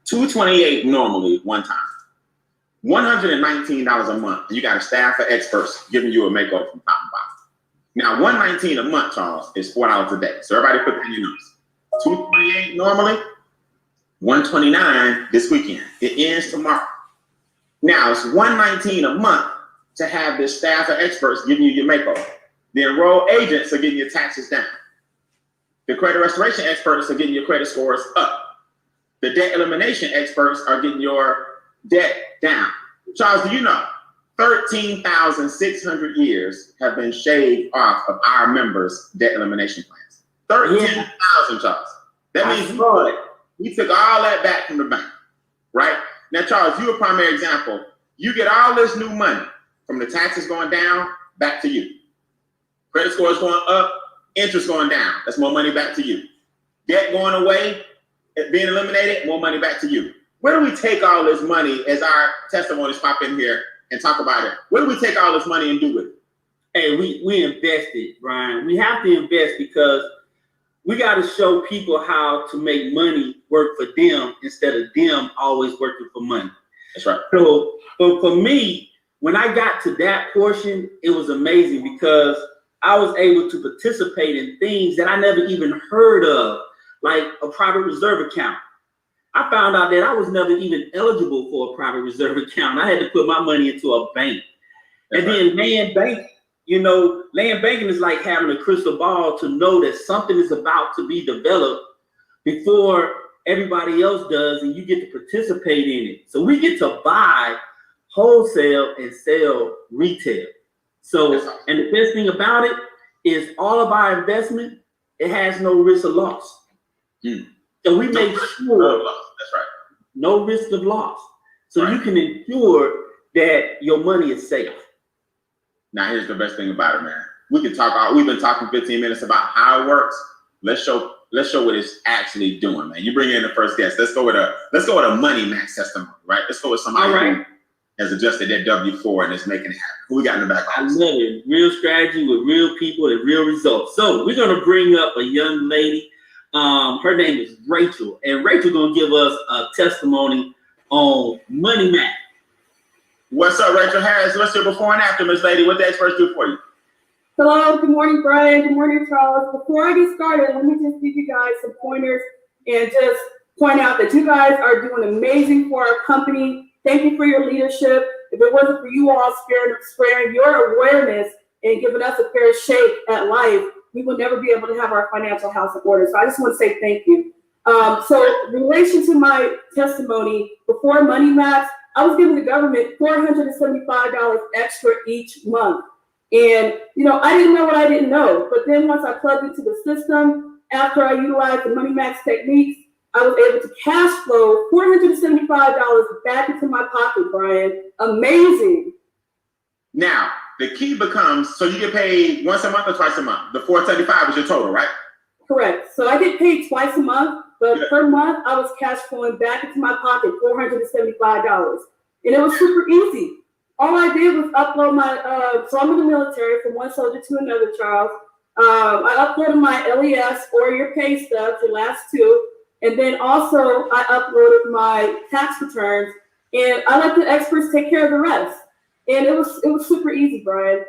$228 normally one time. $119 a month. You got a staff of experts giving you a makeover from top to bottom. Now, $119 a month, Charles, is $4 a day. So everybody put that in your notes. $228 normally, $129 this weekend. It ends tomorrow. Now it's $119 a month to have this staff of experts giving you your makeover. The enrolled agents are getting your taxes down. The credit restoration experts are getting your credit scores up. The debt elimination experts are getting your debt down. Charles, do you know 13,600 years have been shaved off of our members' debt elimination plans? 13,000, Charles. That means we took all that back from the bank, right? Now, Charles, you're a primary example. You get all this new money from the taxes going down back to you. Credit scores going up, interest going down. That's more money back to you. Debt going away, being eliminated, more money back to you. Where do we take all this money as our testimonies pop in here and talk about it? Where do we take all this money and do with it? Hey, we invested, Brian. We have to invest because we got to show people how to make money work for them instead of them always working for money. That's right. So for me, when I got to that portion, it was amazing because I was able to participate in things that I never even heard of, like a private reserve account. I found out that I was never even eligible for a private reserve account. I had to put my money into a bank. That's and then land banking. You know, land banking is like having a crystal ball to know that something is about to be developed before everybody else does, and you get to participate in it. So we get to buy wholesale and sell retail. So, and the best thing about it is all of our investment, it has no risk of loss. So we make sure that's right. No risk of loss. So you can ensure that your money is safe. Now, here's the best thing about it, man. We can talk. We've been talking 15 minutes about how it works. Let's show what it's actually doing, man. You bring in the first guest. Let's go with a money max testimony, right? Let's go with somebody who has adjusted their W-4 and is making it happen. Who we got in the back office? I love it. Real strategy with real people and real results. So we're gonna bring up a young lady. Her name is Rachel, and Rachel gonna give us a testimony on Money Max. What's up, Rachel Harris? What's your before and after, Miss Lady? What the experts do for you? Hello, good morning, Brian. Good morning, Charles. Before I get started, let me just give you guys some pointers and just point out that you guys are doing amazing for our company. Thank you for your leadership. If it wasn't for you all sparing your awareness and giving us a fair shake at life, we will never be able to have our financial house in order. So I just want to say thank you. So in relation to my testimony, before Money Max, I was giving the government $475 extra each month. And, you know, I didn't know what I didn't know. But then once I plugged into the system, after I utilized the Money Max techniques, I was able to cash flow $475 back into my pocket, Brian. Amazing. Now, the key becomes, so you get paid once a month or twice a month? The $475 is your total, right? Correct. So I get paid twice a month, but per month I was cash flowing back into my pocket $475. And it was super easy. All I did was upload my, so I'm in the military from one soldier to another, Charles. I uploaded my LES or your pay stubs, your last two. And then also I uploaded my tax returns, and I let the experts take care of the rest. And it was super easy, Brian.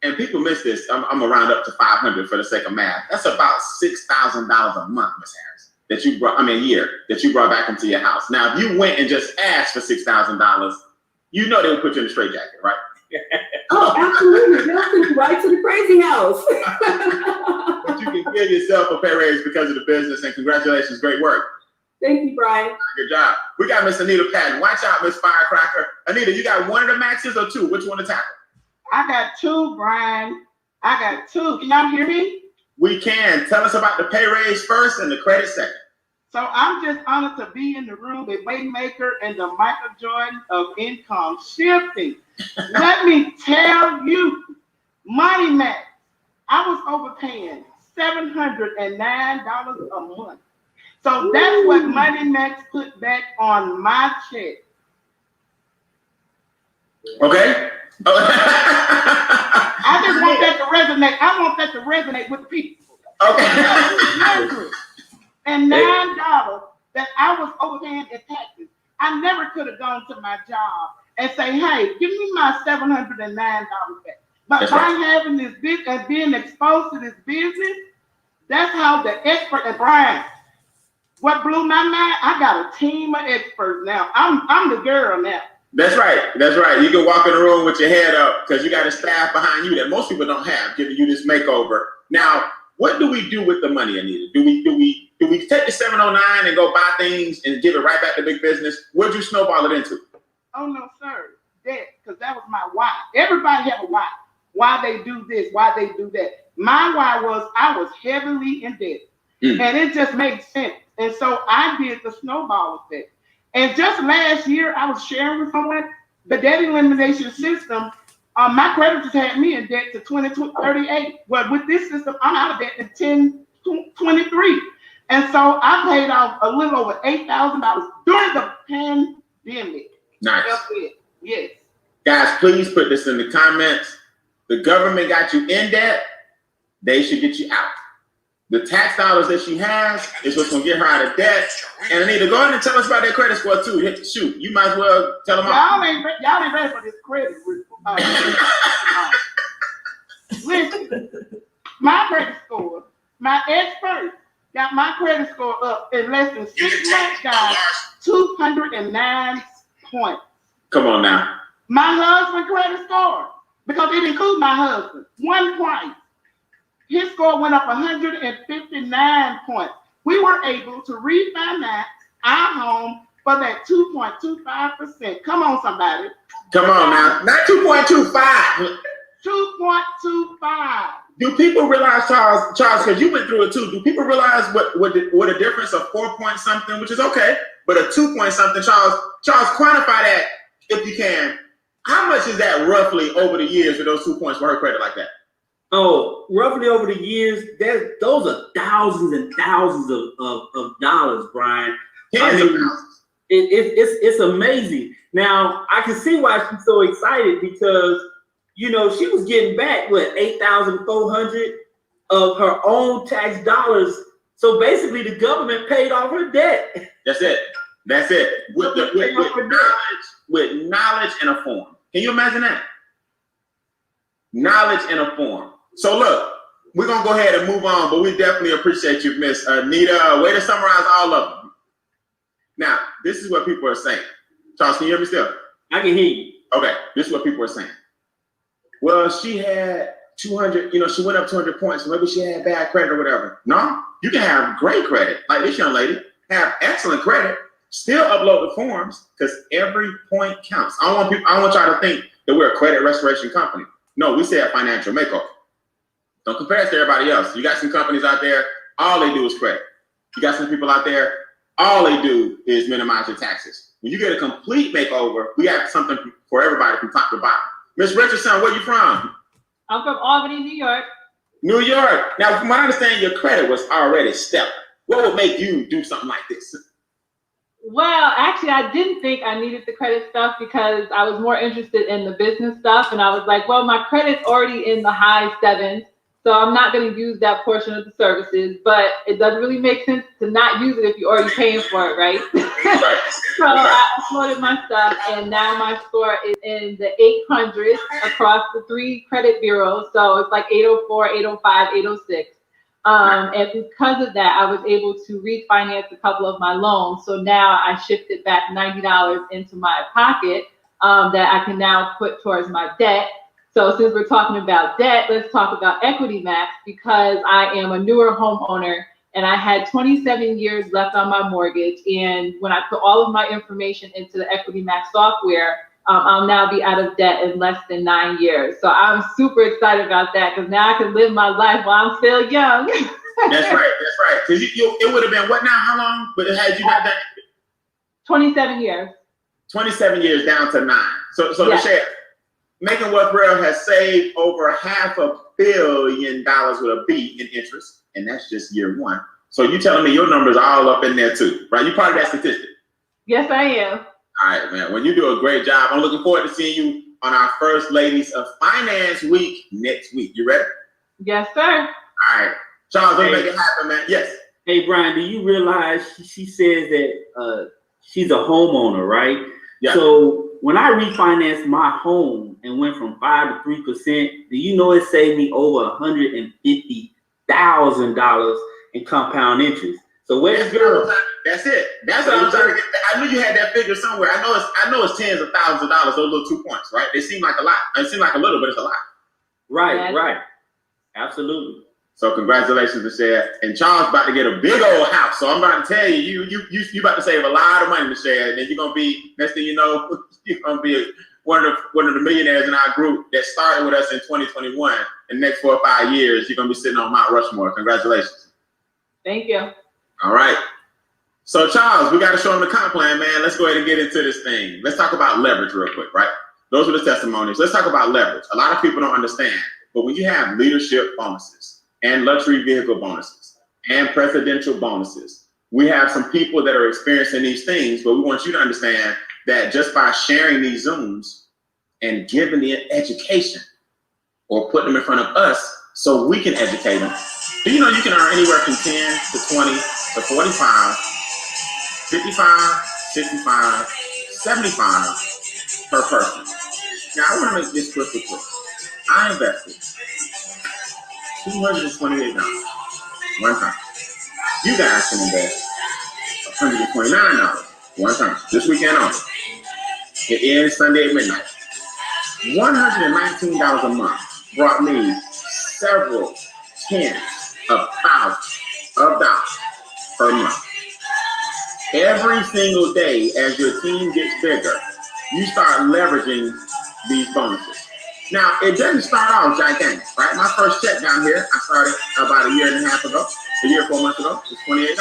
And people miss this. I'm gonna round up to 500 for the sake of math. That's about $6,000 a month, Miss Harris, that you brought. A year that you brought back into your house. Now, if you went and just asked for $6,000, you know they would put you in a straitjacket, right? Oh, absolutely. They'll send you right to the crazy house. But you can give yourself a pay raise because of the business, and congratulations, great work. Thank you, Brian. Good job. We got Miss Anita Patton. Watch out, Miss Firecracker. Anita, you got one of the maxes or two? Which one to tackle? I got two, Brian. I got two. Can y'all hear me? We can. Tell us about the pay raise first and the credit second. So I'm just honored to be in the room with Waymaker and the Michael Jordan of income shifting. Let me tell you, Money Max, I was overpaying $709 a month. So that's what Money Max put back on my check. Okay. I just want that to resonate. I want that to resonate with people. Okay. $109 that I was overpaying in taxes. I never could have gone to my job and say, hey, give me my $709 back. But That's by right. having this business and being exposed to this business, that's how the expert and Brian. What blew my mind, I got a team of experts now. I'm the girl now. That's right. That's right. You can walk in the room with your head up because you got a staff behind you that most people don't have, giving you this makeover. Now, what do we do with the money, Anita? Do we take the 709 and go buy things and give it right back to big business? What'd you snowball it into? Oh no, sir. Debt, because that was my why. Everybody have a why. Why they do this, why they do that. My why was I was heavily in debt. And it just made sense. And so I did the snowball effect. And just last year, I was sharing with someone the debt elimination system. My creditors had me in debt to 2038. Well, with this system, I'm out of debt in 1023. And so I paid off a little over $8,000 during the pandemic. Nice. That's it. Yes. Guys, please put this in the comments. The government got you in debt. They should get you out. The tax dollars that she has is what's going to get her out of debt. And Anita, go ahead and tell us about that credit score too. Shoot, you might as well tell them all. Y'all ain't ready for this credit. Listen, my credit score, my expert got my credit score up in less than 6 months, guys. 209 points. Come on now. My husband credit score, because it includes my husband, 1 point. His score went up 159 points. We were able to refinance our home for that 2.25%. Come on, somebody. Come on now. Not 2.25. 2.25. Do people realize, Charles, because you went through it too, do people realize what a difference of 4 point something, which is okay, but a 2 point something, Charles, quantify that if you can. How much is that roughly over the years with those 2 points for her credit like that? Oh, roughly over the years, those are thousands and thousands of dollars, Brian. Tens of thousands. It's amazing. Now, I can see why she's so excited because, you know, she was getting back, what, $8,400 of her own tax dollars. So basically, the government paid off her debt. That's it. With knowledge and a form. Can you imagine that? Knowledge and a form. So look, we're going to go ahead and move on, but we definitely appreciate you, Miss Anita. Way to summarize all of them. Now, this is what people are saying. Charles, can you hear me still? I can hear you. Okay, this is what people are saying. Well, she had 200, she went up 200 points. So maybe she had bad credit or whatever. No, you can have great credit. Like this young lady, have excellent credit, still upload the forms because every point counts. I want y'all to think that we're a credit restoration company. No, we say a financial makeover. Don't compare us to everybody else. You got some companies out there, all they do is credit. You got some people out there, all they do is minimize your taxes. When you get a complete makeover, we have something for everybody from top to bottom. Ms. Richardson, where you from? I'm from Albany, New York. New York. Now, from what I understand, your credit was already stellar. What would make you do something like this? Well, actually, I didn't think I needed the credit stuff because I was more interested in the business stuff. And I was like, well, my credit's already in the high 7s, so I'm not going to use that portion of the services. But it doesn't really make sense to not use it if you're already paying for it, right? Right. So I uploaded my stuff, and now my score is in the 800s across the 3 credit bureaus. So it's like 804, 805, 806. And because of that, I was able to refinance a couple of my loans. So now I shifted back $90 into my pocket that I can now put towards my debt. So since we're talking about debt, let's talk about Equity Max, because I am a newer homeowner and I had 27 years left on my mortgage. And when I put all of my information into the Equity Max software, I'll now be out of debt in less than 9 years. So I'm super excited about that because now I can live my life while I'm still young. That's right. Because it would have been what now? How long? But had you not done 27 years. 27 years down to 9. So Yes. Michelle, Making Wealth Real has saved over $500 million with a B in interest, and that's just year 1. So you telling me your numbers are all up in there too, right? You part of that statistic. Yes, I am. All right, man. Well, you do a great job. I'm looking forward to seeing you on our First Ladies of Finance Week next week. You ready? Yes, sir. All right. Charles, let's make it happen, man. Yes. Hey, Brian, do you realize she says that she's a homeowner, right? Yeah. So when I refinanced my home and went from 5 to 3%, do you know it saved me over $150,000 in compound interest? So where's girl? That's it. That's what I'm trying to get. I knew you had that figure somewhere. I know it's tens of thousands of dollars, those little 2 points, right? They seem like a lot. It seems like a little, but it's a lot. Right. Absolutely. So congratulations, Michelle. And Charles about to get a big old house. So I'm about to tell you, you about to save a lot of money, Michelle. And then you're gonna be, next thing you know, you're gonna be one of the millionaires in our group that started with us in 2021. In the next 4 or 5 years, you're gonna be sitting on Mount Rushmore. Congratulations. Thank you. All right. So Charles, we got to show them the comp plan, man. Let's go ahead and get into this thing. Let's talk about leverage real quick, right? Those are the testimonies. Let's talk about leverage. A lot of people don't understand, but when you have leadership bonuses and luxury vehicle bonuses and presidential bonuses, we have some people that are experiencing these things, but we want you to understand that just by sharing these Zooms and giving the education or putting them in front of us so we can educate them, do you know you can earn anywhere from 10 to 20 to 45, 55, 65, 75 per person. Now, I want to make this crystal clear. I invested $228 one time. You guys can invest $129 one time. This weekend only. It ends Sunday at midnight. $119 a month brought me several tens of thousands of dollars per month. Every single day, as your team gets bigger, you start leveraging these bonuses. Now, it doesn't start off gigantic, right? My first check down here, I started about a year and a half ago, 4 months ago, was $28.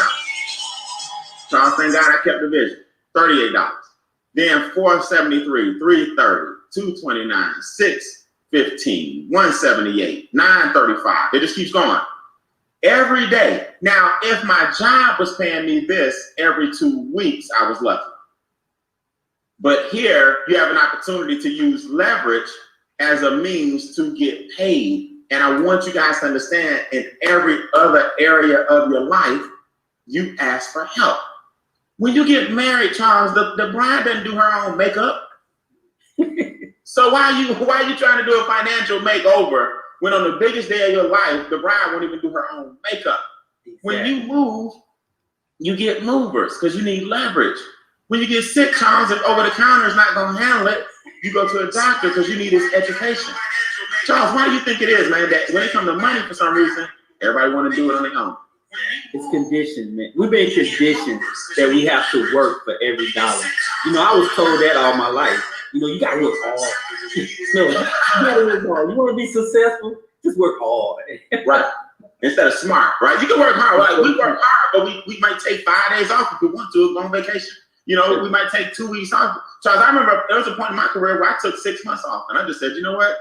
Charles, thank God I kept the vision, $38. Then $473, $330, $229, $615, $178, $935. It just keeps going. Every day. Now, if my job was paying me this every 2 weeks, I was lucky. But here, you have an opportunity to use leverage as a means to get paid. And I want you guys to understand, in every other area of your life, you ask for help. When you get married, Charles, the bride doesn't do her own makeup. So why are you trying to do a financial makeover when on the biggest day of your life, the bride won't even do her own makeup? Exactly. When you move, you get movers because you need leverage. When you get sick, Charles, if over the counter is not going to handle it, you go to a doctor because you need his education. Charles, why do you think it is, man, that when it comes to money, for some reason, everybody want to do it on their own? It's conditioned, man. We've been conditioned that we have to work for every dollar. You know, I was told that all my life. You know, you gotta work hard. No, you gotta work hard. You want to be successful? Just work hard. Right. Instead of smart, right? You can work hard. Right? We work hard, but we might take 5 days off if we want to go on vacation. You know, we might take 2 weeks off. Charles, I remember there was a point in my career where I took 6 months off, and I just said, you know what?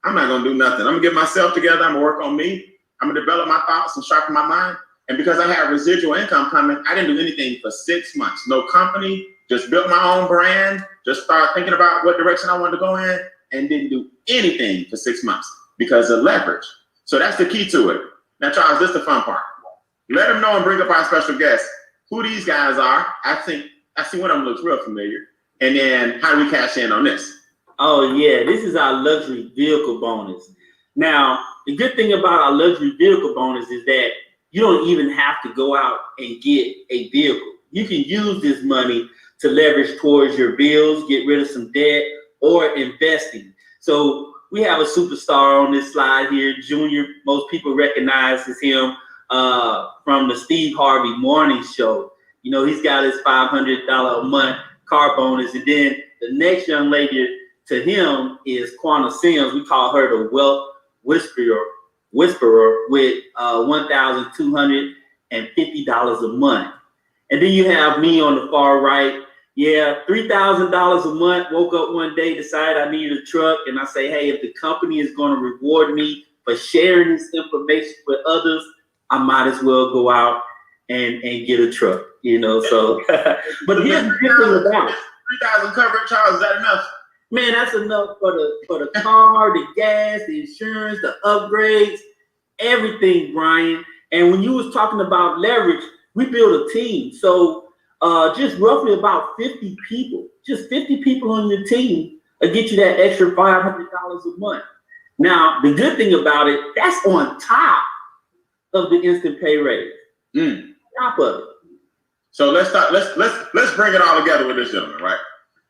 I'm not gonna do nothing. I'm gonna get myself together. I'm gonna work on me. I'm gonna develop my thoughts and sharpen my mind. And because I had residual income coming, I didn't do anything for 6 months. No company, just built my own brand, just started thinking about what direction I wanted to go in, and didn't do anything for 6 months because of leverage. So that's the key to it. Now, Charles, this is the fun part. Let them know and bring up our special guests who these guys are. I see one of them looks real familiar. And then how do we cash in on this? Oh, yeah, this is our luxury vehicle bonus. Now, the good thing about our luxury vehicle bonus is that you don't even have to go out and get a vehicle. You can use this money to leverage towards your bills, get rid of some debt, or investing. So we have a superstar on this slide here, Junior. Most people recognize him from the Steve Harvey Morning Show. You know, he's got his $500 a month car bonus. And then the next young lady to him is Quanah Sims. We call her the Wealth Whisperer Whisperer with $1,250 a month. And then you have me on the far right. Yeah, $3,000 a month. Woke up one day, decided I needed a truck, and I say, hey, if the company is going to reward me for sharing this information with others, I might as well go out and get a truck, you know. So, but here's the good thing about it. 3,000 coverage, Charles, is that enough? Man, that's enough for the car, the gas, the insurance, the upgrades, everything, Brian. And when you was talking about leverage, we build a team. So just roughly about 50 people, just 50 people on your team will get you that extra $500 a month. Now, the good thing about it, that's on top of the instant pay raise. Top of it. So let's bring it all together with this gentleman, right?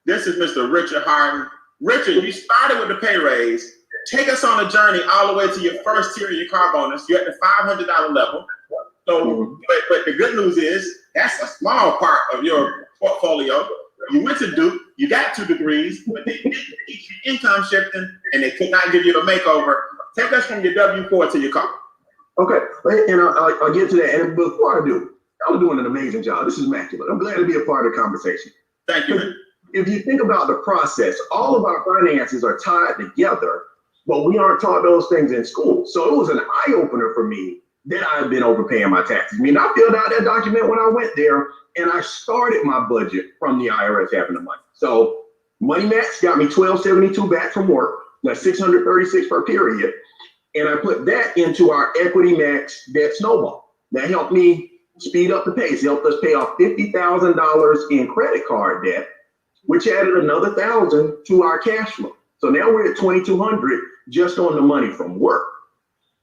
This is Mr. Richard Harden. Richard, you started with the pay raise. Take us on a journey all the way to your first tier of your car bonus. You're at the $500 level. So, but the good news is that's a small part of your portfolio. You went to Duke, you got 2 degrees, but they didn't teach you income shifting, and they could not give you the makeover. Take us from your W-4 to your car. Okay, and I'll get to that. And before I do, y'all are doing an amazing job. This is immaculate. I'm glad to be a part of the conversation. Thank you. If you think about the process, all of our finances are tied together, but we aren't taught those things in school. So it was an eye-opener for me that I've been overpaying my taxes. I mean, I filled out that document when I went there, and I started my budget from the IRS having the money. So Money Max got me $1,272 back from work. That's $636 per period. And I put that into our Equity Max debt snowball. That helped me speed up the pace. It helped us pay off $50,000 in credit card debt, which added another $1,000 to our cash flow. So now we're at $2,200 just on the money from work.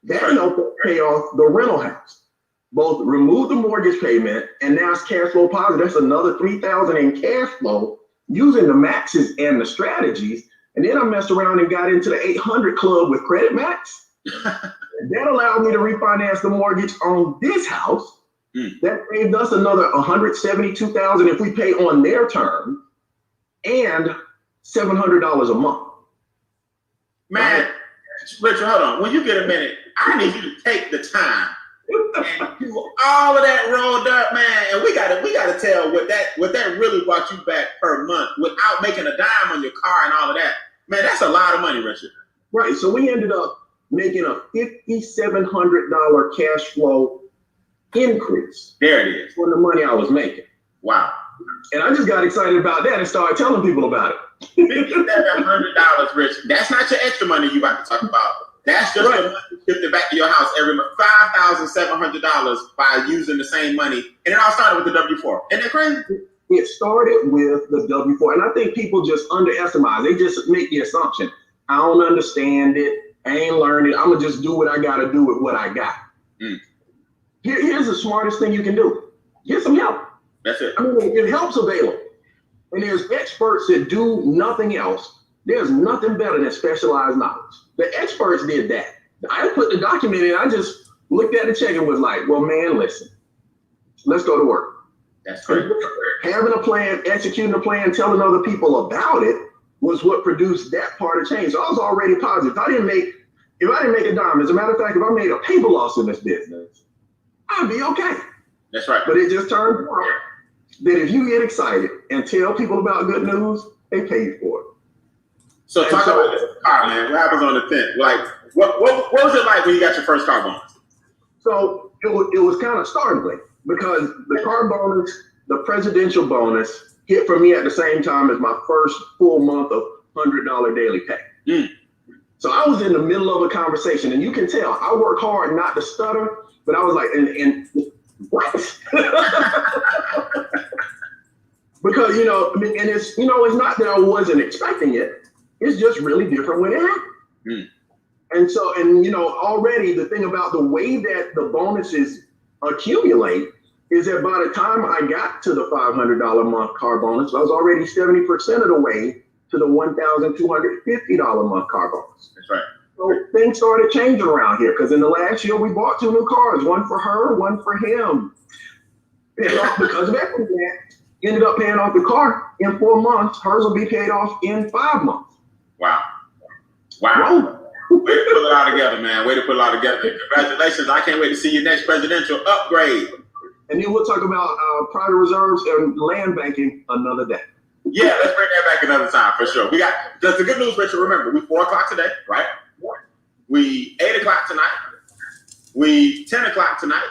That helped us pay off the rental house. Both remove the mortgage payment, and now it's cash flow positive. That's another $3,000 in cash flow using the maxes and the strategies. And then I messed around and got into the 800 club with Credit Max. That allowed me to refinance the mortgage on this house. That saved us another $172,000 if we pay on their term, and $700 a month. Man, Richard, hold on. When you get a minute, I need you to take the time and do all of that rolled up, man. And we gotta tell what that really brought you back per month without making a dime on your car and all of that. Man, that's a lot of money, Richard. Right. So we ended up making a $5,700 cash flow increase. There it is. For the money I was making. Wow. And I just got excited about that and started telling people about it. $5,700, Rich. That's not your extra money you about to talk about. That's just the money shifted back to your house every month. $5,700 by using the same money. And it all started with the W-4. Isn't that crazy? It started with the W-4. And I think people just underestimate. They just make the assumption. I don't understand it. I ain't learned it. I'm going to just do what I got to do with what I got. Here's the smartest thing you can do. Get some help. That's it. I mean, help's available. And there's experts that do nothing else. There's nothing better than specialized knowledge. The experts did that. I put the document in. I just looked at the check and was like, well, man, listen, let's go to work. That's great. Having a plan, executing a plan, telling other people about it was what produced that part of change. So I was already positive. If I didn't make a dime, as a matter of fact, if I made a paper loss in this business, I'd be okay. That's right. But it just turned out that if you get excited and tell people about good news, they pay you for it. So talk about this car, man. What happens on the 10th? Like, what was it like when you got your first car bonus? So it was kind of startling because the car bonus, the presidential bonus, hit for me at the same time as my first full month of $100 daily pay. So I was in the middle of a conversation, and you can tell I work hard not to stutter, but I was like, and what? Because, and it's, it's not that I wasn't expecting it. It's just really different when it happened. And so, already the thing about the way that the bonuses accumulate is that by the time I got to the $500 a month car bonus, I was already 70% of the way to the $1,250 a month car bonus. That's right. So things started changing around here because in the last year we bought 2 new cars, one for her, one for him. Because of Equity Max, ended up paying off the car in 4 months. Hers will be paid off in 5 months. Wow. Way to pull it all together, man. Way to put it all together. Congratulations. I can't wait to see your next presidential upgrade. And then we'll talk about private reserves and land banking another day. Yeah, let's bring that back another time for sure. We got, that's the good news, Richard. Remember, we 4 o'clock today, right? We 8 o'clock tonight. We 10 o'clock tonight.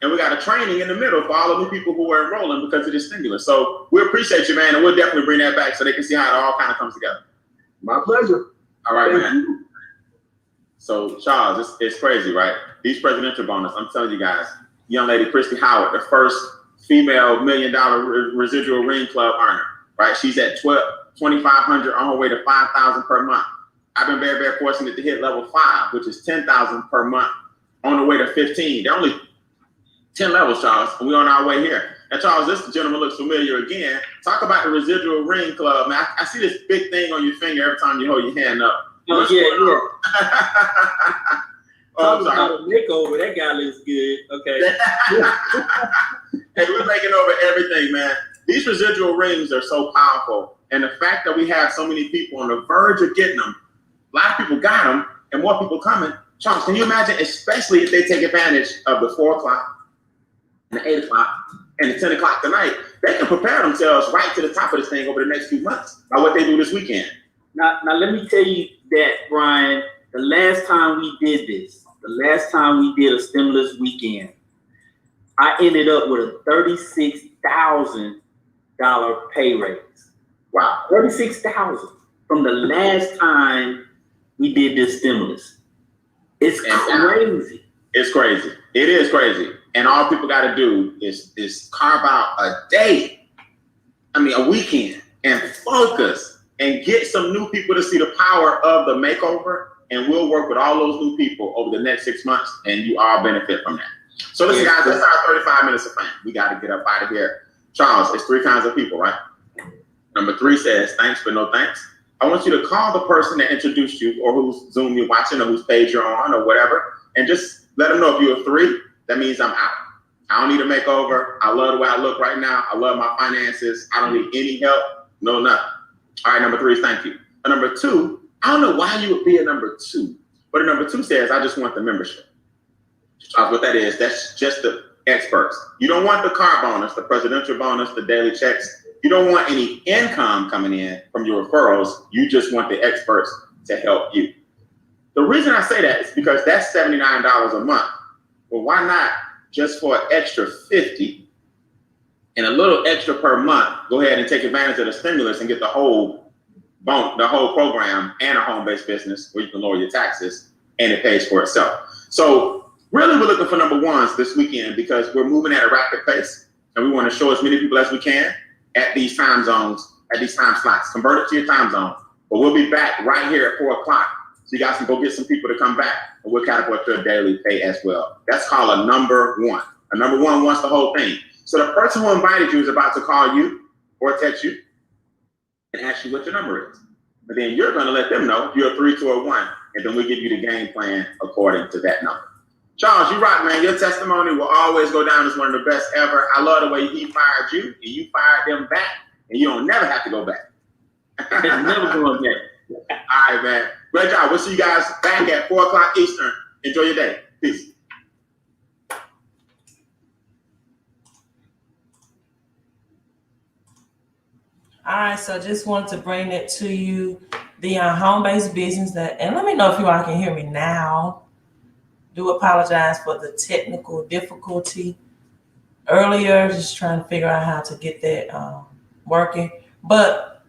And we got a training in the middle for all the new people who are enrolling because of this stimulus. So we appreciate you, man. And we'll definitely bring that back so they can see how it all kind of comes together. My pleasure. All right, Thank man. you. So, Charles, it's crazy, right? These presidential bonus, I'm telling you guys, young lady Christy Howard, the first female $1 million residual ring club earner, right? She's at 2,500 on her way to 5,000 per month. I've been very fortunate to hit level 5, which is 10,000 per month, on the way to 15. They're only 10 levels, Charles, and we're on our way here. And Charles, this gentleman looks familiar again. Talk about the residual ring club, man. I see this big thing on your finger every time you hold your hand up. Oh, yeah. Oh, I'm Talking sorry. about a makeover, that guy looks good. Okay. Hey, we're making over everything, man. These residual rings are so powerful. And the fact that we have so many people on the verge of getting them, a lot of people got them, and more people coming. Charles, can you imagine, especially if they take advantage of the 4 o'clock, and the 8 o'clock, and the 10 o'clock tonight, they can prepare themselves right to the top of this thing over the next few months by what they do this weekend. Now let me tell you that, Brian, the last time we did this, the last time we did a stimulus weekend, I ended up with a $36,000 pay raise. Wow. $36,000 from the last time we did this stimulus. It's crazy. It's crazy. It is crazy. And all people got to do is carve out a day, a weekend, and focus and get some new people to see the power of the makeover. And we'll work with all those new people over the next 6 months, and you all benefit from that. So listen, guys, that's our 35 minutes of fame. We got to get up out of here. Charles, it's 3 kinds of people, right? Number 3 says, thanks, but no thanks. I want you to call the person that introduced you, or whose Zoom you're watching, or whose page you're on, or whatever, and just let them know if you're a 3, that means I'm out. I don't need a makeover. I love the way I look right now. I love my finances. I don't need any help. No, nothing. All right, number 3 is thank you. And number 2, I don't know why you would be a number 2, but a number 2 says, I just want the membership. What that is, that's just the experts. You don't want the car bonus, the presidential bonus, the daily checks. You don't want any income coming in from your referrals. You just want the experts to help you. The reason I say that is because that's $79 a month. Well, why not just for an extra $50 and a little extra per month, go ahead and take advantage of the stimulus and get the whole program and a home-based business where you can lower your taxes and it pays for itself. So really we're looking for number 1s this weekend because we're moving at a rapid pace and we want to show as many people as we can at these time zones, at these time slots. Convert it to your time zone. But we'll be back right here at 4 o'clock. So you guys can go get some people to come back and we'll catapult to a daily pay as well. That's called a number 1. A number 1 wants the whole thing. So the person who invited you is about to call you or text you and ask you what your number is. And then you're going to let them know if you're a 3, 2, or 1. And then we give you the game plan according to that number. Charles, you rock, man. Your testimony will always go down as one of the best ever. I love the way he fired you and you fired them back and you don't never have to go back. Never going back. All right, man. Great job. We'll see you guys back at 4 o'clock Eastern. Enjoy your day. Peace. All right, so just wanted to bring that to you, the home-based business and let me know if you all can hear me now. Do apologize for the technical difficulty earlier, just trying to figure out how to get that working. But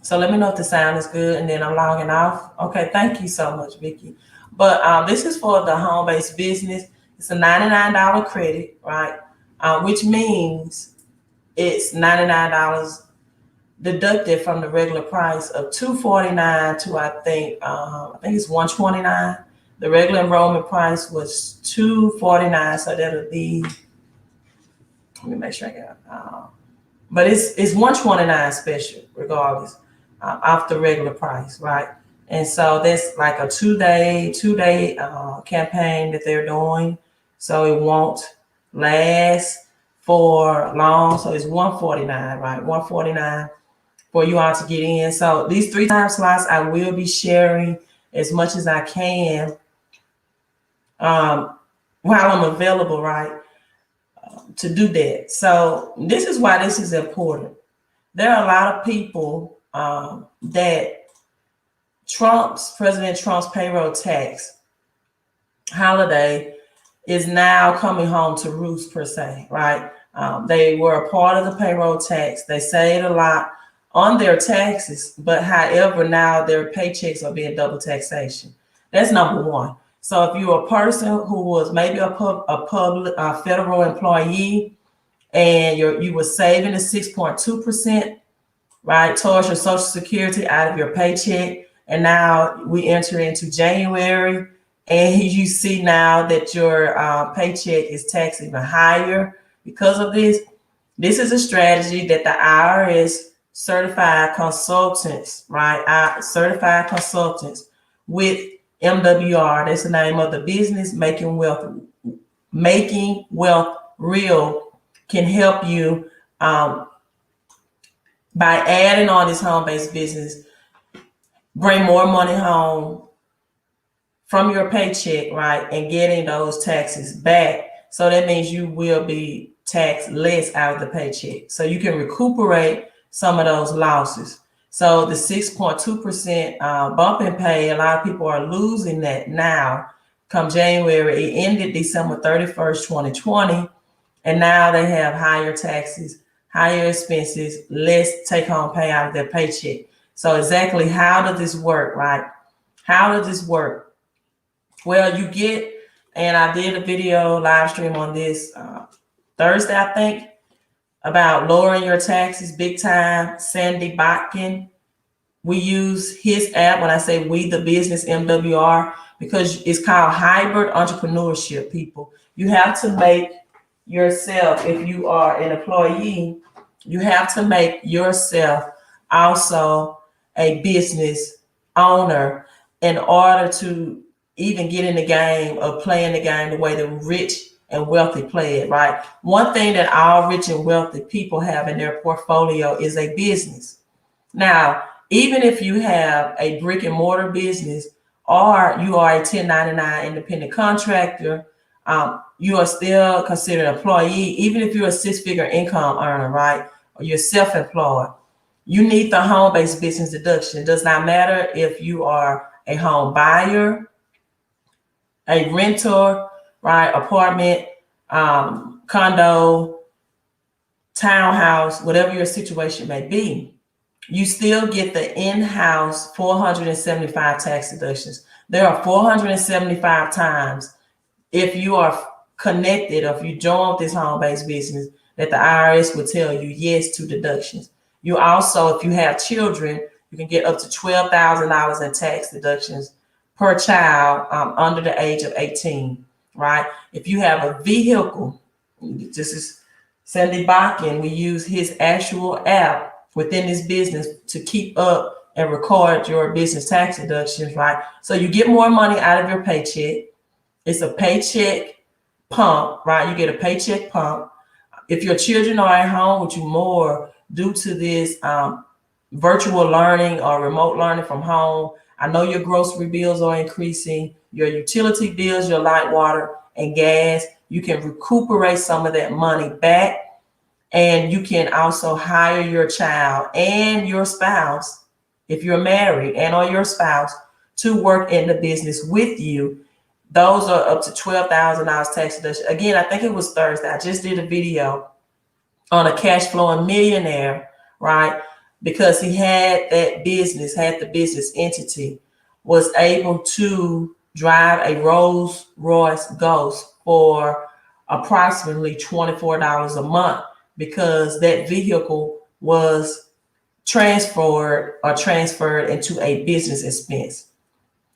so let me know if the sound is good and then I'm logging off. Okay, thank you so much, Vicki. But this is for the home-based business. It's a $99 credit, right? Which means it's $99 deducted from the regular price of $249 to I think it's $129. The regular enrollment price was $249, so that'll be. Let me make sure I got. But it's $129 special, regardless, off the regular price, right? And so that's like a two-day campaign that they're doing, so it won't last for long. So it's $149, right? $149 for you all to get in. So these 3 time slots, I will be sharing as much as I can while I'm available, right, to do that. So this is why this is important. There are a lot of people that President Trump's payroll tax holiday is now coming home to roost, per se, right? They were a part of the payroll tax. They saved a lot on their taxes, but however, now their paychecks are being double taxation. That's number one. So if you're a person who was maybe a federal employee and you were saving the 6.2%, right, towards your Social Security out of your paycheck, and now we enter into January, and you see now that your paycheck is taxed even higher because of this. This is a strategy that the IRS certified consultants, right? Certified consultants with MWR, that's the name of the business, Making Wealth Real, can help you by adding on this home-based business, bring more money home from your paycheck, right, and getting those taxes back. So that means you will be taxed less out of the paycheck. So you can recuperate some of those losses. So the 6.2% bump in pay, a lot of people are losing that now. Come January, it ended December 31st, 2020, and now they have higher taxes, higher expenses, less take-home pay out of their paycheck. So exactly how does this work, right? How does this work? Well, you get, and I did a video live stream on this Thursday, I think, about lowering your taxes big time. Sandy Botkin, we use his app. When I say we, the business, MWR, because it's called hybrid entrepreneurship, people. You have to make yourself, if you are an employee, you have to make yourself also a business owner in order to even get in the game of playing the game the way the rich and wealthy play it, right? One thing that all rich and wealthy people have in their portfolio is a business. Now, even if you have a brick and mortar business or you are a 1099 independent contractor, you are still considered an employee. Even if you're a six-figure income earner, right, or you're self-employed, you need the home-based business deduction. It does not matter if you are a home buyer, a renter, right, apartment, condo, townhouse, whatever your situation may be, you still get the in-house 475 tax deductions. There are 475 times if you are connected or if you join this home-based business that the IRS will tell you yes to deductions. You also, if you have children, you can get up to $12,000 in tax deductions per child under the age of 18, right? If you have a vehicle, this is Sandy Botkin, we use his actual app within this business to keep up and record your business tax deductions, right? So you get more money out of your paycheck. It's a paycheck pump, right? You get a paycheck pump. If your children are at home with you more due to this virtual learning or remote learning from home, I know your grocery bills are increasing, your utility bills, your light, water, and gas. You can recuperate some of that money back. And you can also hire your child and your spouse, if you're married, and or your spouse, to work in the business with you. Those are up to $12,000 tax deduction. Again, I think it was Thursday. I just did a video on a cash flowing millionaire, right? Because he had that business, had the business entity, was able to drive a Rolls Royce Ghost for approximately $24 a month because that vehicle was transferred into a business expense.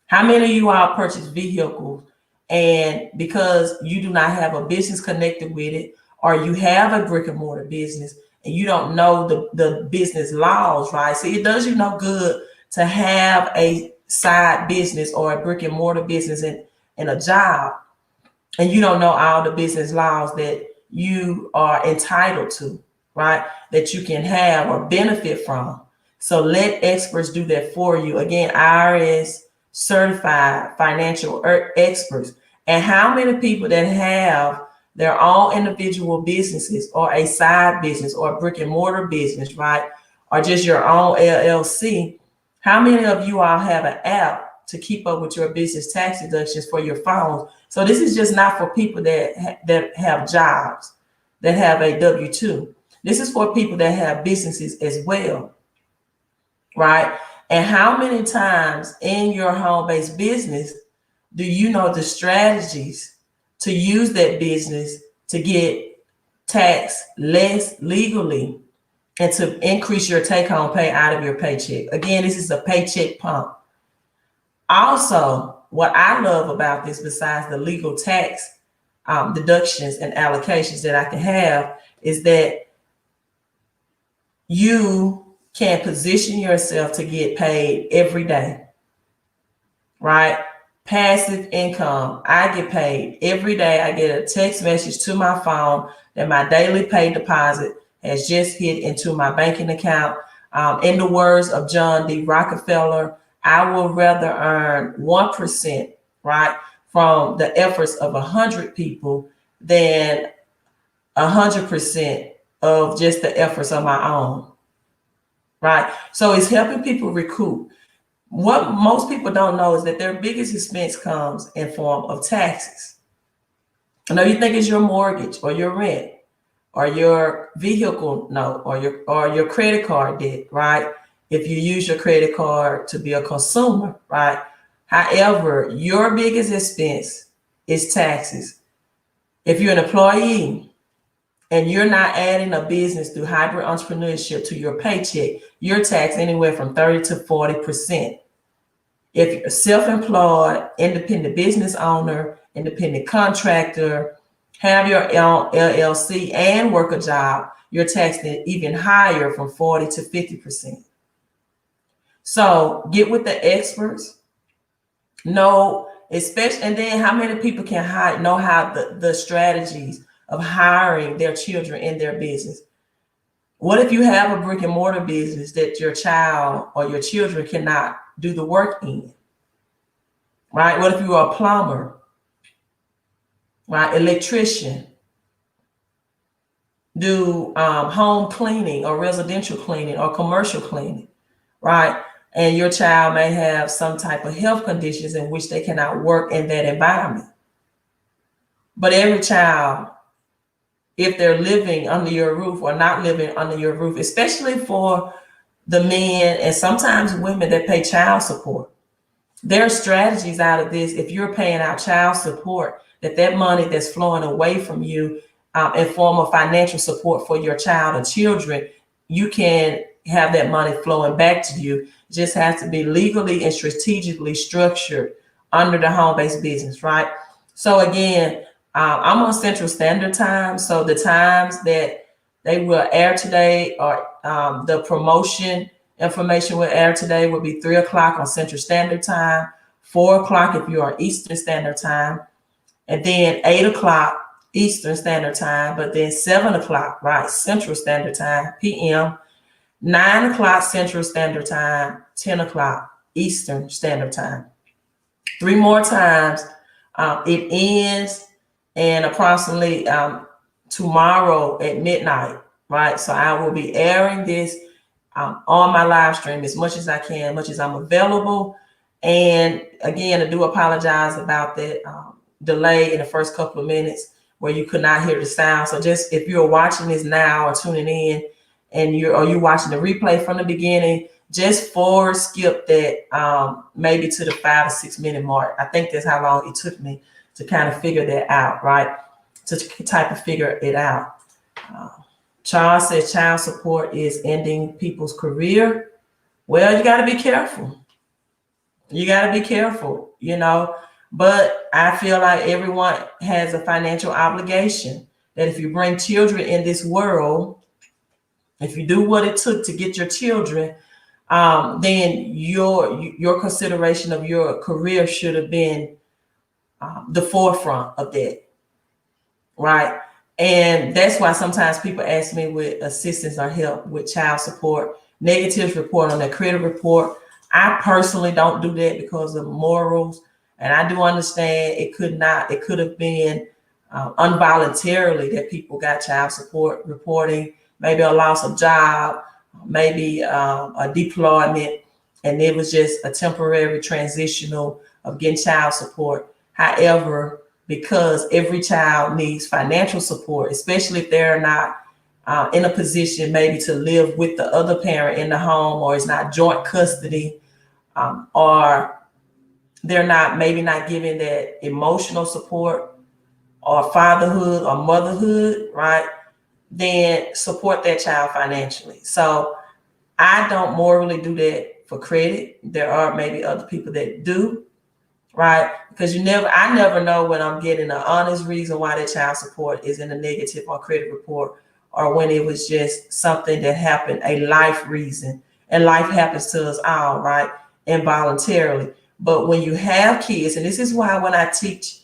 How many of you all purchase vehicles and because you do not have a business connected with it, or you have a brick and mortar business and you don't know the business laws, right? See, it does you no good to have a side business or a brick and mortar business in a job and you don't know all the business laws that you are entitled to, right? That you can have or benefit from. So let experts do that for you. Again, IRS certified financial experts. And how many people that have their own individual businesses or a side business or a brick and mortar business, right? Or just your own LLC. How many of you all have an app to keep up with your business tax deductions for your phones? So this is just not for people that have jobs, that have a W-2. This is for people that have businesses as well, right? And how many times in your home-based business do you know the strategies to use that business to get taxed less legally and to increase your take-home pay out of your paycheck? Again, this is a paycheck pump. Also, what I love about this, besides the legal tax deductions and allocations that I can have, is that you can position yourself to get paid every day, right? Passive income. I get paid every day. I get a text message to my phone that my daily pay deposit has just hit into my banking account. In the words of John D. Rockefeller, I will rather earn 1%, right, from the efforts of 100 people than 100% of just the efforts of my own, right? So it's helping people recoup. What most people don't know is that their biggest expense comes in form of taxes. I know you think it's your mortgage or your rent or your vehicle note or your credit card debt, right? If you use your credit card to be a consumer, right? However, your biggest expense is taxes. If you're an employee and you're not adding a business through hybrid entrepreneurship to your paycheck, you're taxed anywhere from 30 to 40%. If you're self-employed, independent business owner, independent contractor, have your own LLC and work a job, you're taxed even higher from 40 to 50%. So get with the experts, know, especially, and then how many people can know how the strategies of hiring their children in their business. What if you have a brick and mortar business that your child or your children cannot do the work in, right? What if you are a plumber, right? Electrician, do home cleaning or residential cleaning or commercial cleaning, right? And your child may have some type of health conditions in which they cannot work in that environment. But every child, if they're living under your roof or not living under your roof, especially for the men and sometimes women that pay child support, there are strategies out of this. If you're paying out child support, that money that's flowing away from you in form of financial support for your child or children, you can have that money flowing back to you. It just has to be legally and strategically structured under the home-based business, right? So again, I'm on Central Standard Time. So the times that they will air today, or the promotion information will air today, will be 3 o'clock on Central Standard Time, 4 o'clock if you are Eastern Standard Time, and then 8 o'clock Eastern Standard Time, but then 7 o'clock, right, Central Standard Time, PM, 9 o'clock Central Standard Time, 10 o'clock Eastern Standard Time. 3 more times. It ends and approximately tomorrow at midnight, right? So I will be airing this on my live stream as much as I can, as much as I'm available. And again, I do apologize about that delay in the first couple of minutes where you could not hear the sound. So just if you're watching this now or tuning in and you're watching the replay from the beginning, just forward skip that maybe to the 5 or 6 minute mark. I think that's how long it took me to kind of figure that out, right? To type of figure it out. Charles said child support is ending people's career. Well, you got to be careful. You got to be careful, you know, but I feel like everyone has a financial obligation that if you bring children in this world, if you do what it took to get your children, then your consideration of your career should have been the forefront of that, right? And that's why sometimes people ask me with assistance or help with child support, negatives report on their credit report. I personally don't do that because of morals, and I do understand it could have been involuntarily that people got child support reporting, maybe a loss of job, maybe a deployment, and it was just a temporary transitional of getting child support. However, because every child needs financial support, especially if they're not in a position maybe to live with the other parent in the home, or it's not joint custody, or they're maybe not giving that emotional support or fatherhood or motherhood, right? Then support that child financially. So I don't morally do that for credit. There are maybe other people that do, right? Because I never know when I'm getting an honest reason why that child support is in a negative or credit report, or when it was just something that happened, a life reason. And life happens to us all, right? Involuntarily. But when you have kids, and this is why when I teach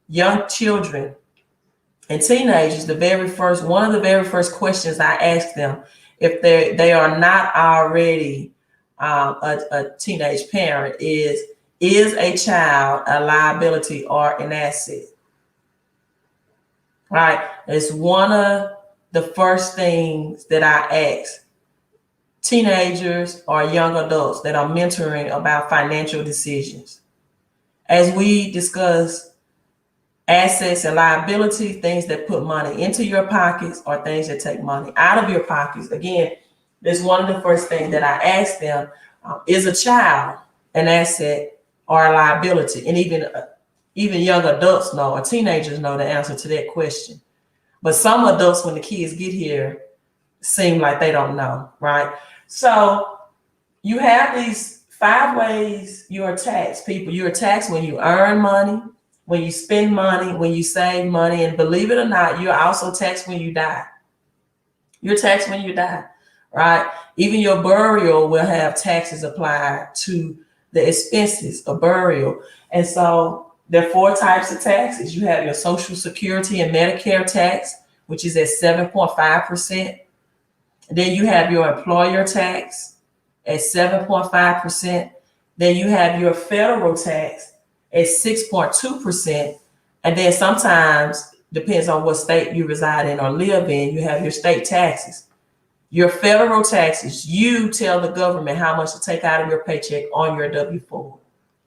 young children and teenagers, one of the very first questions I ask them, if they are not already a teenage parent, is a child a liability or an asset? Right? It's one of the first things that I ask teenagers or young adults that I'm mentoring about financial decisions. As we discuss assets and liability, things that put money into your pockets or things that take money out of your pockets. Again, that's one of the first things that I ask them, is a child an asset or a liability? And even young adults know, or teenagers know the answer to that question. But some adults, when the kids get here, seem like they don't know, right? So you have these 5 ways you're taxed, people. You're taxed when you earn money, when you spend money, when you save money, and believe it or not, you're also taxed when you die. You're taxed when you die, right? Even your burial will have taxes applied to the expenses of burial. And so there are 4 types of taxes. You have your Social Security and Medicare tax, which is at 7.5%. Then you have your employer tax at 7.5%. Then you have your federal tax at 6.2%. And then sometimes, depends on what state you reside in or live in, you have your state taxes. Your federal taxes, you tell the government how much to take out of your paycheck on your W-4,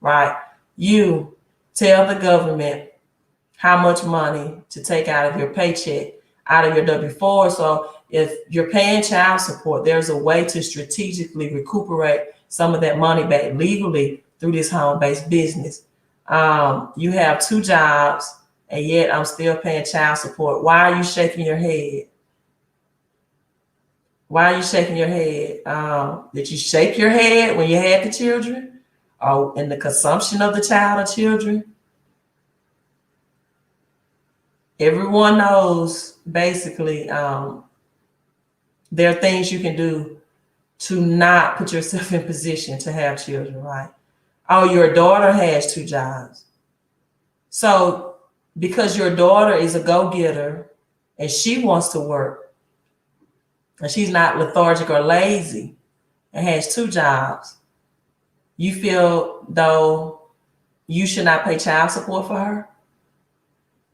right? You tell the government how much money to take out of your paycheck, out of your W-4. So if you're paying child support, there's a way to strategically recuperate some of that money back legally through this home-based business. You have 2 jobs, and yet I'm still paying child support. Why are you shaking your head? Why are you shaking your head? Did you shake your head when you had the children, or in the consumption of the child or children? Everyone knows basically there are things you can do to not put yourself in position to have children, right? Oh, your daughter has 2 jobs. So because your daughter is a go-getter and she wants to work, and she's not lethargic or lazy and has 2 jobs, you feel though you should not pay child support for her?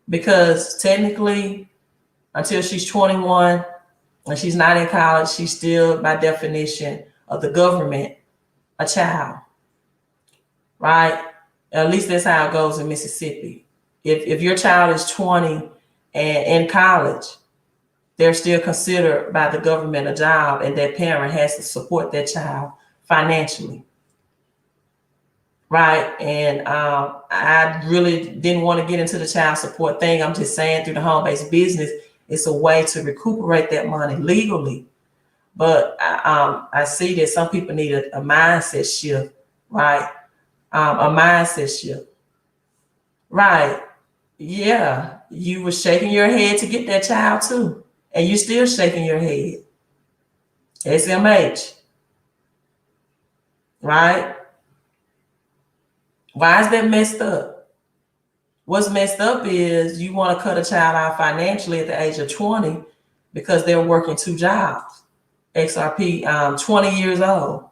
Because technically, until she's 21 and she's not in college, she's still, by definition of the government, a child, right? At least that's how it goes in Mississippi. If your child is 20 and in college, they're still considered by the government a job, and that parent has to support that child financially, right? And I really didn't want to get into the child support thing. I'm just saying, through the home-based business, it's a way to recuperate that money legally. But I see that some people need a mindset shift, right? A mindset shift, right? Yeah, you were shaking your head to get that child too. And you're still shaking your head. SMH. Right? Why is that messed up? What's messed up is you want to cut a child out financially at the age of 20 because they're working 2 jobs. XRP, 20 years old.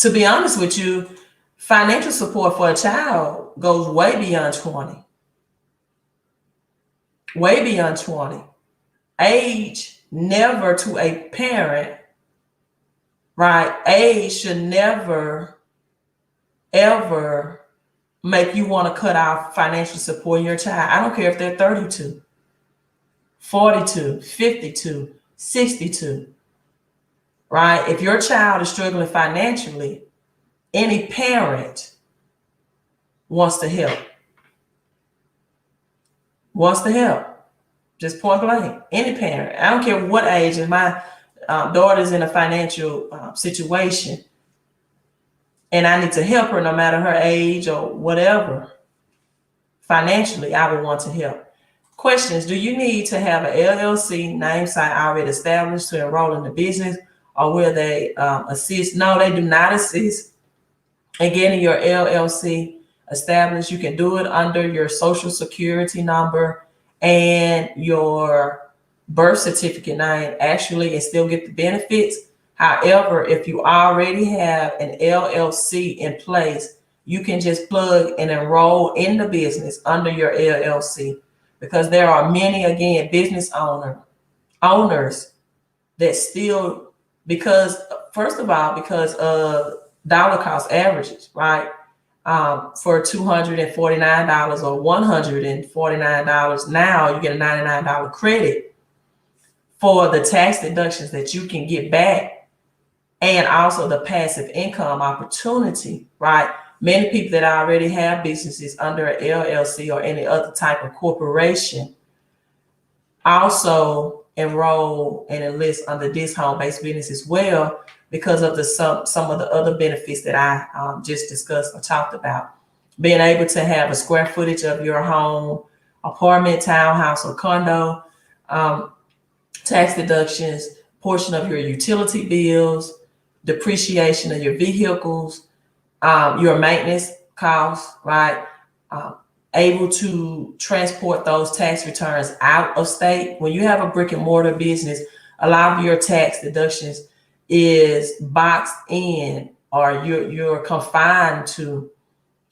to be honest with you, financial support for a child goes way beyond 20. Way beyond 20. Age never to a parent, right? Age should never, ever make you want to cut off financial support in your child. I don't care if they're 32, 42, 52, 62, right? If your child is struggling financially, any parent wants to help. Wants to help. Just point blank. Any parent. I don't care what age. If my daughter's in a financial situation and I need to help her no matter her age or whatever, financially, I would want to help. Questions. Do you need to have an LLC name site already established to enroll in the business, or will they assist? No, they do not assist in getting your LLC established. You can do it under your social security number and your birth certificate name actually, and still get the benefits. However, if you already have an LLC in place, you can just plug and enroll in the business under your LLC, because there are many, again, business owners that still, because first of all, because of dollar cost averages, right? For $249 or $149, now you get a $99 credit for the tax deductions that you can get back, and also the passive income opportunity, right? Many people that already have businesses under an LLC or any other type of corporation also enroll and enlist under this home-based business as well, because of the some of the other benefits that I just discussed or talked about. Being able to have a square footage of your home, apartment, townhouse, or condo, tax deductions, portion of your utility bills, depreciation of your vehicles, your maintenance costs, right? Able to transport those tax returns out of state. When you have a brick and mortar business, a lot of your tax deductions is boxed in, or you're confined to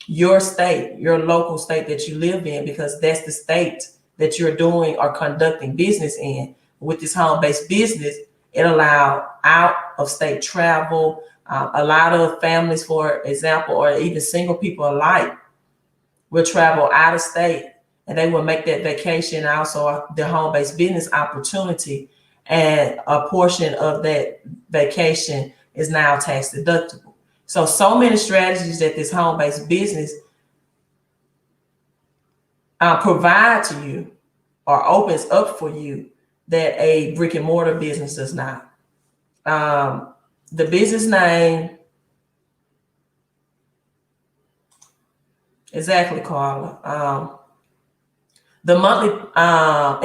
your state, your local state that you live in, because that's the state that you're doing or conducting business in. With this home-based business, it allows out of state travel. A lot of families, for example, or even single people alike, will travel out of state, and they will make that vacation also the home-based business opportunity, and a portion of that vacation is now tax deductible. So many strategies that this home-based business provide to you or opens up for you that a brick and mortar business does not. The business name, exactly, Carla. The monthly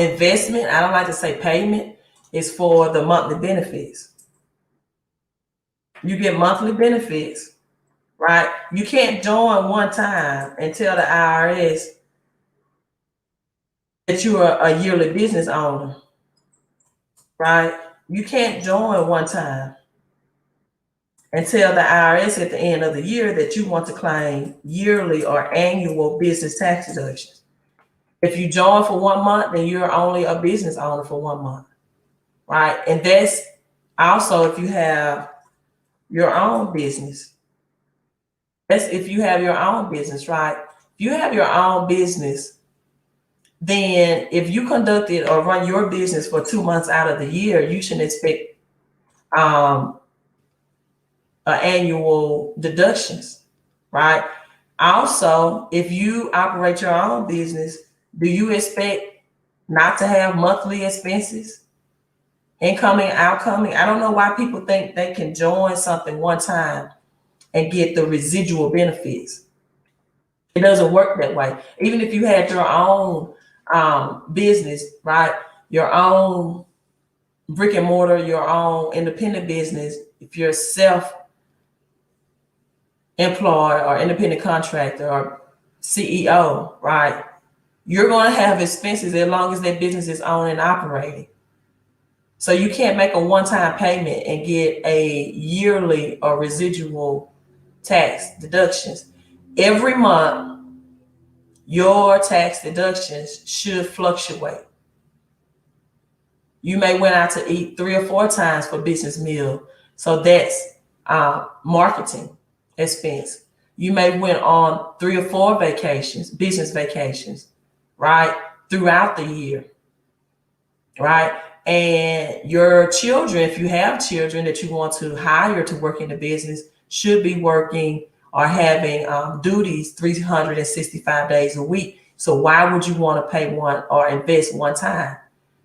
investment, I don't like to say payment, is for the monthly benefits. You get monthly benefits, right? You can't join one time and tell the IRS that you are a yearly business owner, right? You can't join one time and tell the IRS at the end of the year that you want to claim yearly or annual business tax deductions. If you join for 1 month, then you're only a business owner for 1 month, right? And that's also if you have your own business. That's if you have your own business, right? If you have your own business, then if you conducted or run your business for 2 months out of the year, you should expect annual deductions, right? Also, if you operate your own business, do you expect not to have monthly expenses? Incoming, outcoming. I don't know why people think they can join something one time and get the residual benefits. It doesn't work that way. Even if you had your own business, right? Your own brick and mortar, your own independent business, if you're self-employed or independent contractor or CEO, right? You're going to have expenses as long as that business is owned and operating. So you can't make a one-time payment and get a yearly or residual tax deductions. Every month, your tax deductions should fluctuate. You may went out to eat 3 or 4 times for business meal. So that's marketing expense. You may went on 3 or 4 vacations, business vacations, right? Throughout the year, right? And your children, if you have children that you want to hire to work in the business, should be working or having duties 365 days a week. So why would you want to pay one or invest one time?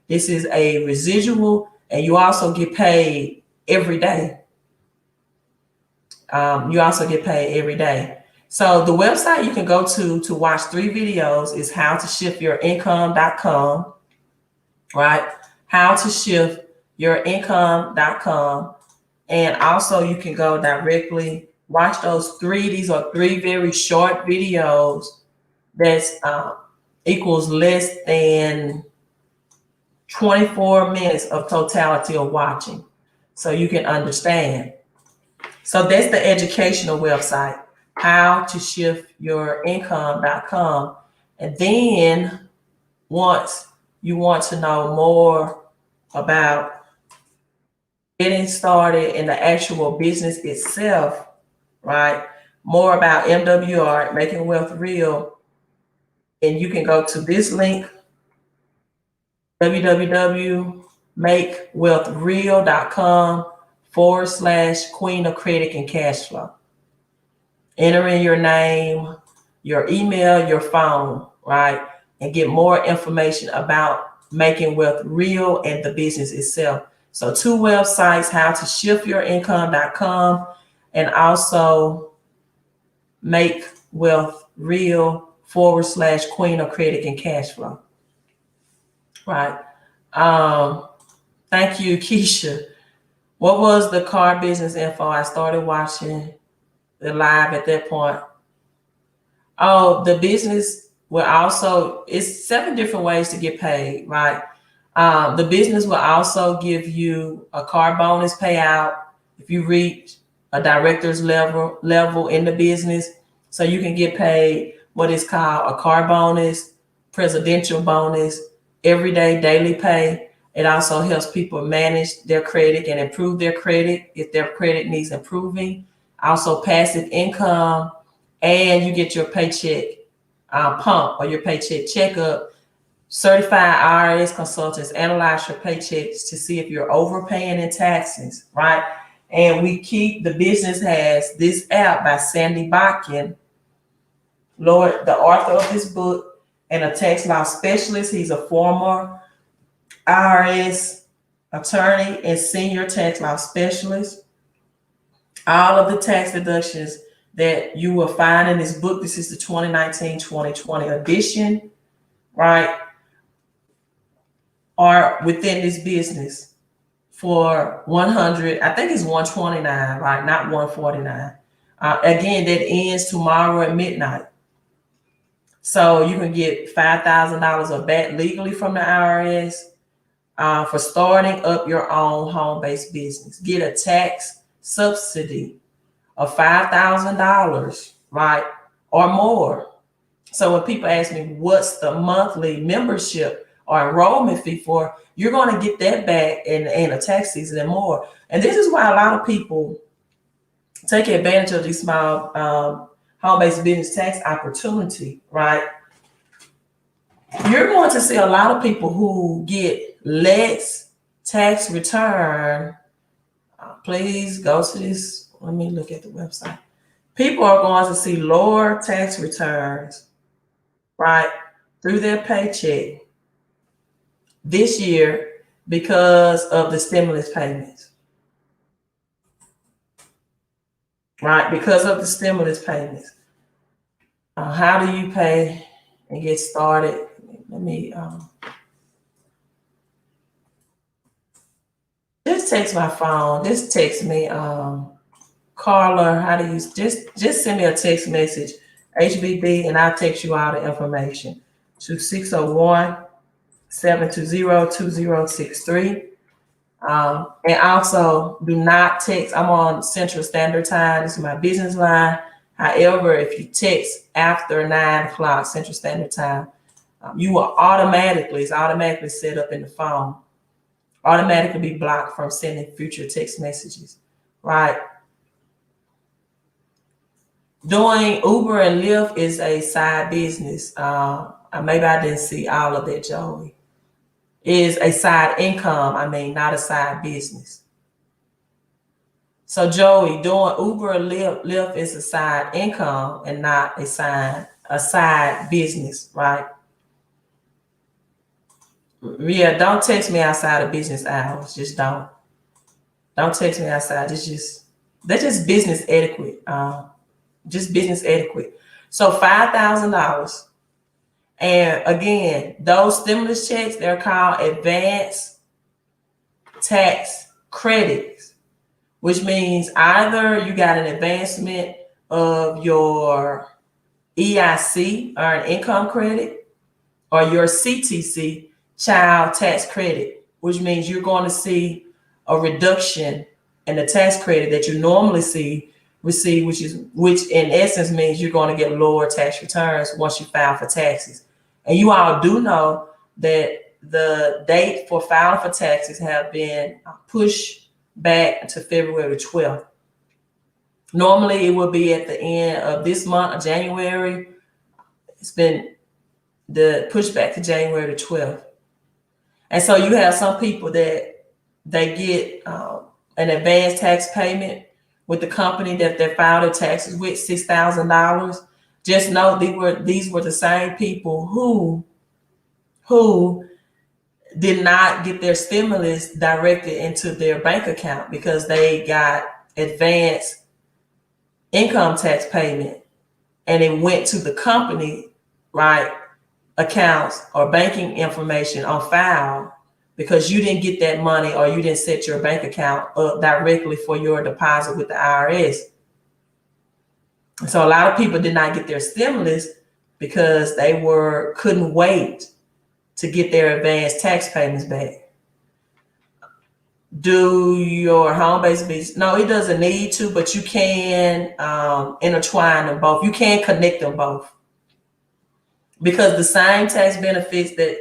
This is a residual, and you also get paid every day. You also get paid every day. So the website you can go to watch 3 videos is howtoshiftyourincome.com, right? Howtoshiftyourincome.com. And also you can go directly, watch those 3. These are 3 very short videos that's equals less than 24 minutes of totality of watching, so you can understand. So that's the educational website, howtoshiftyourincome.com. And then once you want to know more about getting started in the actual business itself, right? More about MWR, Making Wealth Real, and you can go to this link, www.makewealthreal.com/Queen of Credit and Cash Flow. Enter in your name, your email, your phone, right? And get more information about Making Wealth Real and the business itself. So 2 websites, howtoshiftyourincome.com and also Make Wealth Real /Queen of Credit and Cash Flow. Right. Thank you, Keisha. What was the car business info? I started watching the live at that point. Oh, the business will also, it's 7 different ways to get paid, right? The business will also give you a car bonus payout if you reach a director's level in the business. So you can get paid what is called a car bonus, presidential bonus, everyday daily pay. It also helps people manage their credit and improve their credit if their credit needs improving. Also passive income, and you get your paycheck pump or your paycheck checkup. Certified IRS consultants analyze your paychecks to see if you're overpaying in taxes, right? And the business has this app by Sandy Botkin, Lord, the author of this book, and a tax law specialist. He's a former IRS attorney and senior tax law specialist. All of the tax deductions that you will find in this book, this is the 2019-2020 edition, right, are within this business for 100, I think it's 129, right, not 149. Again, that ends tomorrow at midnight. So you can get $5,000 of that legally from the IRS for starting up your own home-based business. Get a tax subsidy of $5,000, right, or more. So when people ask me, what's the monthly membership or enrollment fee for, you're going to get that back in a tax season and more. And this is why a lot of people take advantage of these small home-based business tax opportunity, right? You're going to see a lot of people who get less tax return. Please go to this. Let me look at the website. People are going to see lower tax returns, right, through their paycheck this year because of the stimulus payments, right? Because of the stimulus payments. How do you pay and get started? Let me just text my phone. Just text me, Carla. How do you just send me a text message, HBB, and I'll text you all the information to 601-720-2063. And also do not text. I'm on Central Standard Time. This is my business line. However, if you text after 9 o'clock Central Standard Time, you will it's automatically set up in the phone, automatically be blocked from sending future text messages, right? Doing Uber and Lyft is a side business. Maybe I didn't see all of that, Joey. Is a side income, not a side business. So Joey, doing Uber and Lyft is a side income and not a side business, right? Yeah, don't text me outside of business hours. Just don't text me outside. That's just business etiquette. Just business etiquette. So $5,000. And again, those stimulus checks, they're called advance tax credits, which means either you got an advancement of your EIC, or an income credit, or your CTC, child tax credit, which means you're going to see a reduction in the tax credit that you normally receive, which in essence means you're going to get lower tax returns once you file for taxes. And you all do know that the date for filing for taxes have been pushed back to February 12th. Normally it will be at the end of this month of January. It's been pushed back to January 12th. And so you have some people that they get an advance tax payment with the company that they filed their taxes with, $6,000. Just know these were the same people who did not get their stimulus directed into their bank account because they got advanced income tax payment and it went to the company, right, accounts or banking information on file because you didn't get that money or you didn't set your bank account up directly for your deposit with the IRS. So a lot of people did not get their stimulus because they couldn't wait to get their advanced tax payments back. Do your home-based business? No, it doesn't need to, but you can intertwine them both. You can connect them both because the same tax benefits that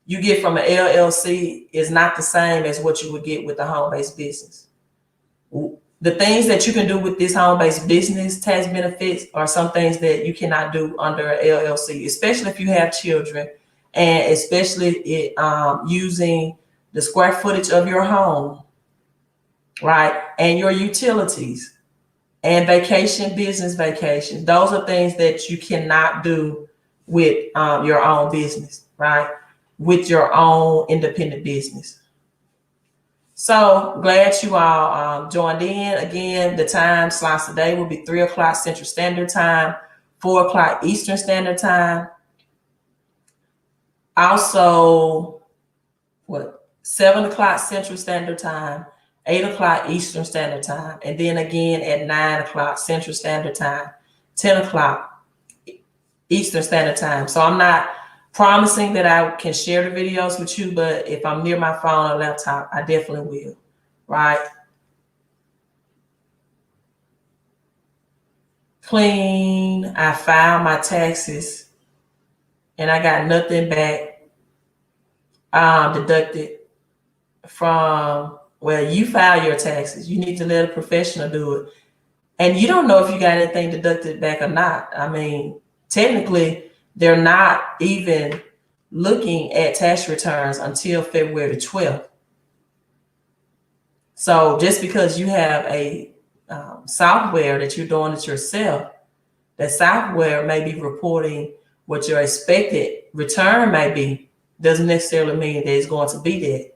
you get from an LLC is not the same as what you would get with a home-based business. The things that you can do with this home-based business tax benefits are some things that you cannot do under an LLC, especially if you have children, and especially using the square footage of your home, right? And your utilities and business vacation. Those are things that you cannot do with your own business, right? With your own independent business. So glad you all joined in. Again, the time slots today will be 3 o'clock Central Standard Time, 4 o'clock Eastern Standard Time. Also, 7 o'clock Central Standard Time, 8 o'clock Eastern Standard Time, and then again at 9 o'clock Central Standard Time, 10 o'clock Eastern Standard Time. So I'm not promising that I can share the videos with you, but if I'm near my phone or laptop, I definitely will, right? Clean, I filed my taxes and I got nothing back deducted from, well, you file your taxes. You need to let a professional do it. And you don't know if you got anything deducted back or not. Technically, they're not even looking at tax returns until February 12th. So just because you have a software that you're doing it yourself, that software may be reporting what your expected return may be, doesn't necessarily mean that it's going to be that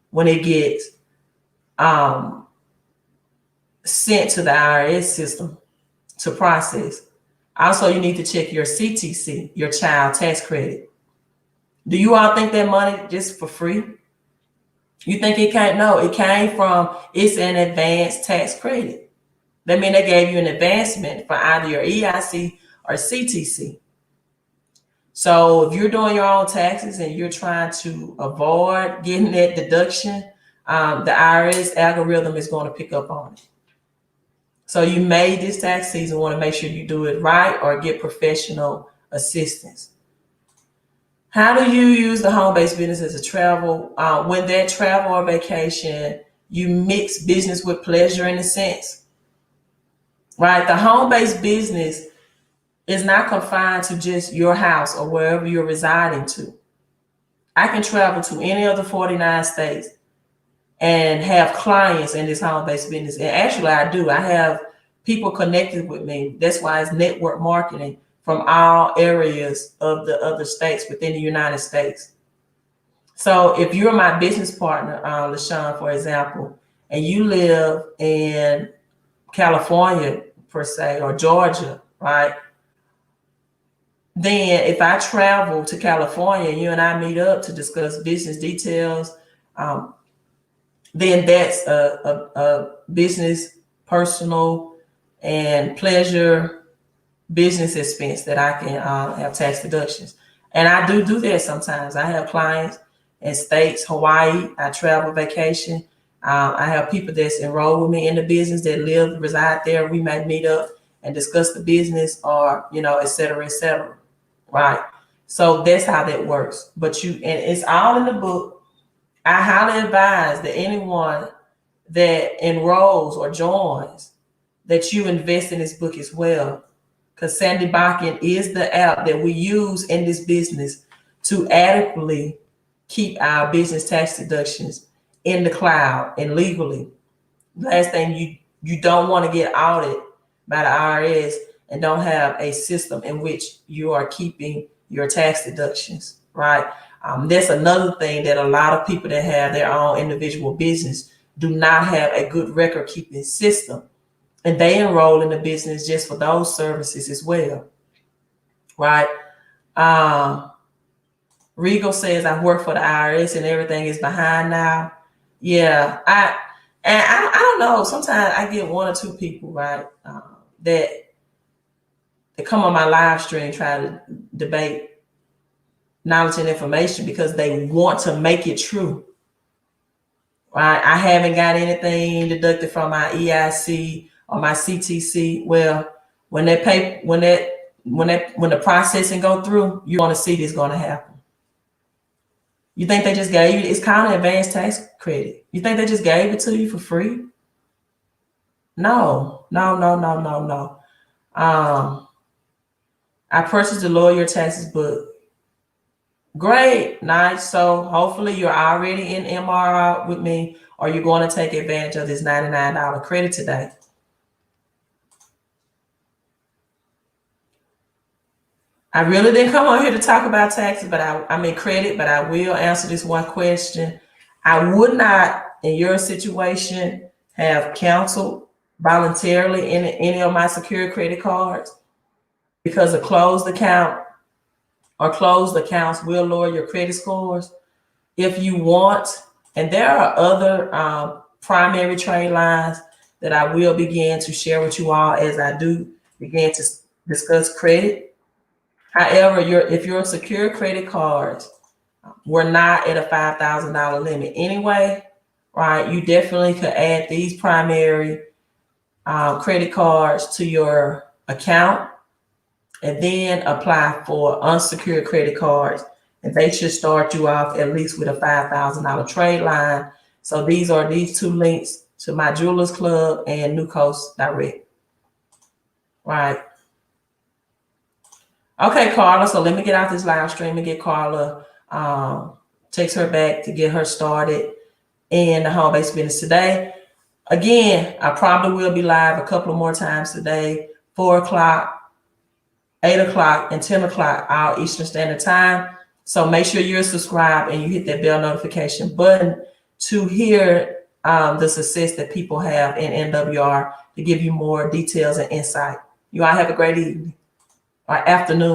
when it gets sent to the IRS system to process. Also, you need to check your CTC, your child tax credit. Do you all think that money just for free? You think it can't? No, it came from, it's an advanced tax credit. That means they gave you an advancement for either your EIC or CTC. So if you're doing your own taxes and you're trying to avoid getting that deduction, the IRS algorithm is going to pick up on it. So you may this tax season want to make sure you do it right or get professional assistance. How do you use the home-based business as a travel? When that travel or vacation, you mix business with pleasure in a sense, right? The home-based business is not confined to just your house or wherever you're residing to. I can travel to any of the 49 states and have clients in this home-based business. And actually I do. I have people connected with me. That's why it's network marketing from all areas of the other states within the United States. So if you're my business partner, LaShawn, for example, and you live in California per se, or Georgia, right? Then if I travel to California, you and I meet up to discuss business details, then that's a business, personal, and pleasure business expense that I can have tax deductions. And I do that sometimes. I have clients in states, Hawaii, I travel vacation. I have people that's enrolled with me in the business that reside there. We may meet up and discuss the business or, et cetera, right? So that's how that works. But and it's all in the book. I highly advise that anyone that enrolls or joins, that you invest in this book as well. Because Sandy Bakken is the app that we use in this business to adequately keep our business tax deductions in the cloud and legally. Last thing, you don't want to get audited by the IRS and don't have a system in which you are keeping your tax deductions, right? That's another thing that a lot of people that have their own individual business do not have a good record keeping system. And they enroll in the business just for those services as well, right? Regal says, I work for the IRS and everything is behind now. Yeah, I don't know. Sometimes I get one or two people, right, that come on my live stream try to debate knowledge and information because they want to make it true, right? I haven't got anything deducted from my EIC or my CTC. Well, when the processing go through, you want to see this going to happen. You think they just gave you, it's kind of advanced tax credit. You think they just gave it to you for free? No. I purchased the Lower Your Taxes book. Great, nice. So hopefully you're already in MRR with me, or you're going to take advantage of this $99 credit today. I really didn't come on here to talk about taxes, but I mean credit, but I will answer this one question. I would not, in your situation, have canceled voluntarily any of my secured credit cards because a closed account or closed accounts will lower your credit scores. If you want, and there are other primary trade lines that I will begin to share with you all as I do begin to discuss credit. However, if your secure credit cards were not at a $5,000 limit anyway, right, you definitely could add these primary credit cards to your account and then apply for unsecured credit cards. And they should start you off at least with a $5,000 trade line. So these are these two links to my Jewelers Club and New Coast Direct, right? Okay, Carla, so let me get out this live stream and get Carla, text her back to get her started in the home-based business today. Again, I probably will be live a couple of more times today, 4 o'clock, 8 o'clock, and 10 o'clock, all Eastern Standard Time. So make sure you're subscribed and you hit that bell notification button to hear the success that people have in NWR to give you more details and insight. You all have a great evening or afternoon.